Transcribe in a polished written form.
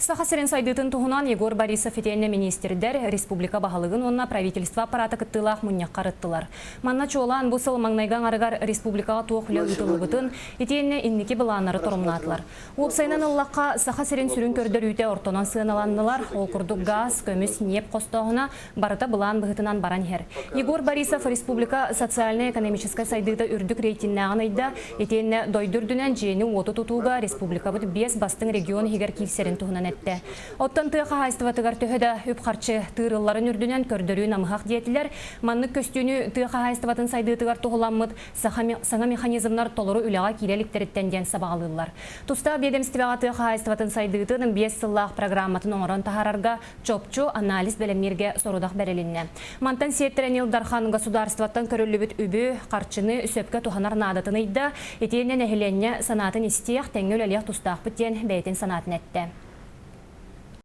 Сахасырын сайдытын туһунан Егор Борисов етенне министрдер республика бағалығын онна правительство аппараты кыттылақ мұньяққар ыттылар. Манна чуолан бұсыл маңнайған арығар республикаға туықлы ұтылығытын етенне иннеки бұланары тұрымнатылар. Уопсайнан ұллаққа Сахасырын сүрін көрдір үйте ортонан сығыналаннылар, ол күрдік газ, көміс, неп қостауына барыта бұлан бұғытынан баран хер. Егор Борисов республика социально-экономическая сайдыта үрдік рейтиннағын айда етенне дойдүрдінен жені оты тұтуға республика бұд 5 бастың регион хигер кивсерін туғынан әтті. Оттан тыға хайстыватығар төхеді үпқарчы тырылларын үрдінен көрдірі намығақ диетілер, маннық көстүйіні тыға хайстыватын сайдытығар туғыламмыд саңа механизмнар толыру үліға киреліктеріттен ден сабағалылар. Туста ведомствеға тыға хайстыватын сайдытының 5 сыллақ программатын оңырын тахарарға чопчу анализ бәлемерге сорудақ бәрелінне. Мантан сеттерен Илдархан государстваттан көрілібіт үбі қарчыны сөпке туғанар надатын ыйда, етейінен әхіленне санатын істеяқ тәңгіл әлеқ тустақ біттен бәйтін санатын әтті.